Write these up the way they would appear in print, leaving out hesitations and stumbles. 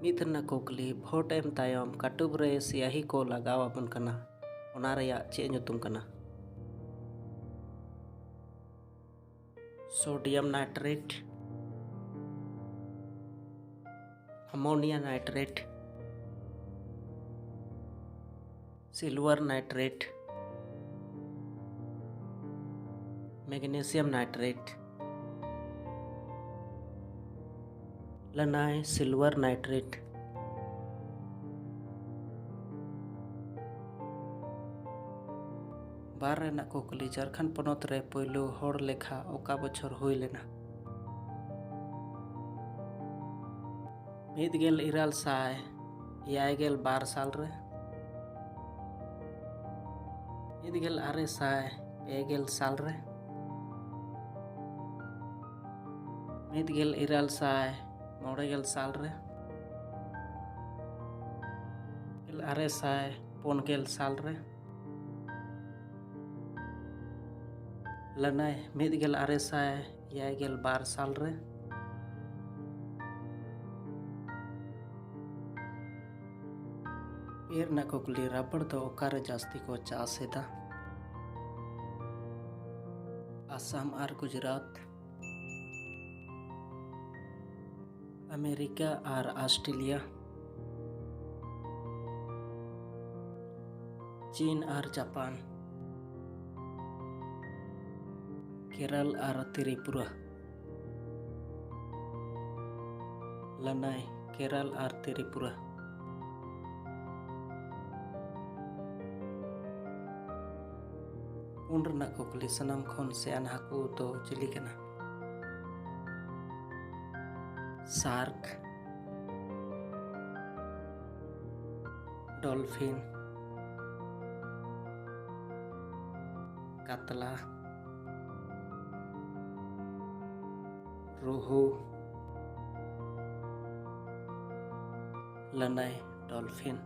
ᱢᱤᱫ ᱠᱩᱠᱞᱤ ᱵᱷᱳᱴ ᱮᱢ ᱛᱟᱭᱚᱢ ᱠᱟᱹᱴᱩᱵ ᱨᱮ ᱥᱤᱭᱟᱦᱤ ᱠᱚ ᱞᱟᱜᱟᱣ ᱟᱵᱚᱱ ᱠᱟᱱᱟ, ᱚᱱᱟ ᱨᱮᱭᱟᱜ ᱪᱮᱫ ᱧᱩᱛᱩᱢ ᱠᱟᱱᱟ? Sodium nitrate, ammonia nitrate, silver nitrate, magnesium nitrate. लनाय सिल्वर नाइट्रेट। बार रेना कुकली झारखंड पनत रे पहलू हर लेखा ओका बछर हुई लेना? 1982 साल रे, 1990 साल रे, 1990 साल रे, 1950 साल रे, लनाय 1982 साल रे, पेर ना कुकली रबड़ दो ओकारे जास्ती को चास एदा? आसाम और गुजरात, अमेरिका और ऑस्ट्रेलिया, चीन और जापान, केरल और त्रिपुरा। लनाय केरल और त्रिपुरा। उन रना कुकली सनम खन सेयान हाकू तो चिली कना? शार्क, डॉल्फिन, कातला, रोहू। लनाय डॉल्फिन।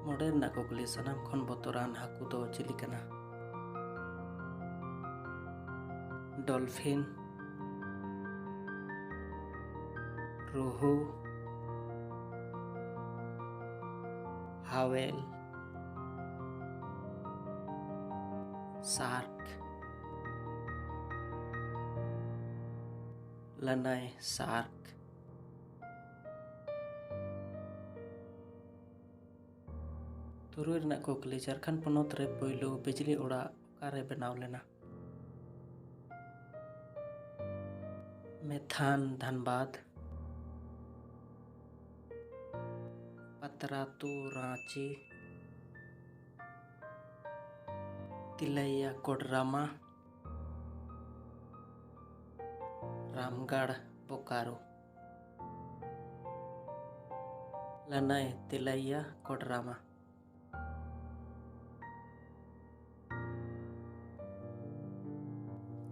मॉडर्न कुकली सनाम खन बतरान हाकू दो चिली कना? डॉल्फिन, रोहू, हावेल, शार्क। लनाय शार्क। तुरुई रना कुकली झारखंड पनत रे पहलू बिजली ओड़ा ओकारे बनाव लेना? मेथान धनबाद, पतरातू रांची, तिलैया कोडरामा, रामगढ़ बोकारो। लनाय तिलैया कोडरामा।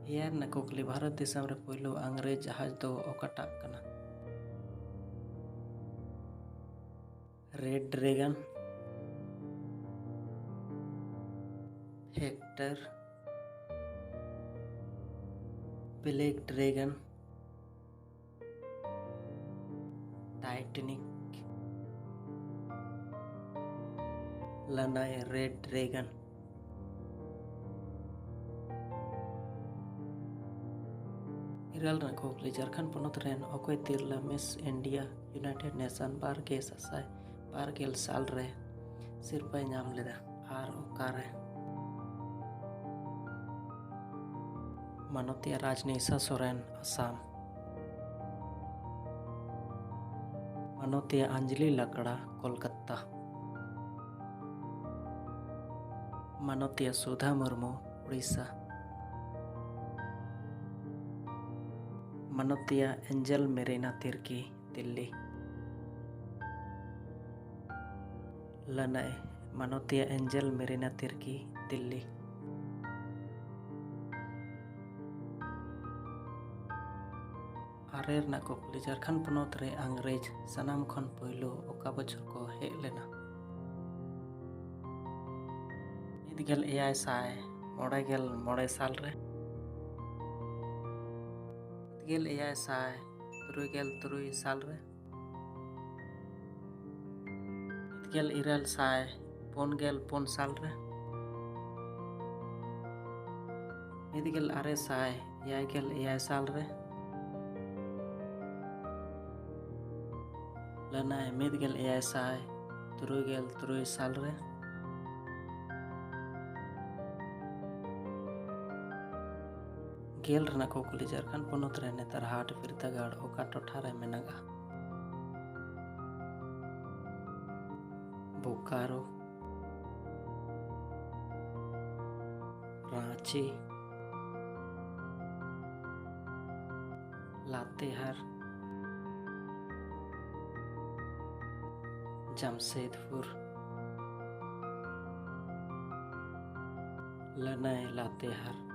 यार ना कुकली भारत दिसम रे पहलू अंग्रेज जहाज दो ओकाटाक कना? Red dragon, Hector, black dragon, Titanic. लनाय रेड ड्रैगन। इराल ना कुकली झारखंड पनत रेन अकय तिरला मिस इंडिया यूनाइटेड नेशन 12 साल रे सिरपाय नाम लेदा आर ओकारे? मानवतिया राजनीसा सोरेन आसाम, मानवतिया अंजलि लकड़ा कोलकाता, मानवतिया सुधा मुर्मू उड़ीसा, मानवतिया एंजल मेरीना तिर्की दिल्ली। लनाय मानवतिया एंजल मेरीना तिर्की दिल्ली। आरेर ना कुकली झारखंड पनत रे अंग्रेज सनाम खन पहलू ओका बछर को हेज लेना? 1949 साल रे, ᱢᱤᱫᱜᱮᱞ ᱮᱭᱟᱭ ᱥᱟᱭ ᱛᱩᱨᱩᱭᱜᱮᱞ ᱛᱩᱨᱩᱭ ᱥᱟᱞ ᱨᱮ, ᱢᱤᱫᱜᱮᱞ ᱤᱨᱟᱹᱞ ᱥᱟᱭ ᱯᱩᱱᱜᱮᱞ ᱯᱩᱱ ᱥᱟᱞ ᱨᱮ, ᱢᱤᱫᱜᱮᱞ ᱟᱨᱮ ᱥᱟᱭ ᱮᱭᱟᱭᱜᱮᱞ ᱮᱭᱟᱭ ᱥᱟᱞ ᱨᱮ, ᱞᱟᱹᱱᱟᱹᱭ ᱢᱤᱫᱜᱮᱞ ᱮᱭᱟᱭ ᱥᱟᱭ ᱛᱩᱨᱩᱭᱜᱮᱞ ᱛᱩᱨᱩᱭ ᱥᱟᱞ ᱨᱮ, ᱜᱮᱞ ᱨᱮᱱᱟᱜ ᱠᱩᱠᱞᱤ ᱡᱷᱟᱲᱠᱷᱚᱸᱰ ᱯᱚᱱᱚᱛ ᱨᱮ ᱱᱮᱛᱟᱨ ᱦᱟᱴ ᱵᱤᱨᱫᱟᱹᱜᱟᱲ ᱚᱠᱟ ᱴᱚᱴᱷᱟ ᱨᱮ ᱢᱮᱱᱟᱜᱼᱟ? बोकारो, रांची, लातेहार, जमशेदपुर। लनय लातेहार।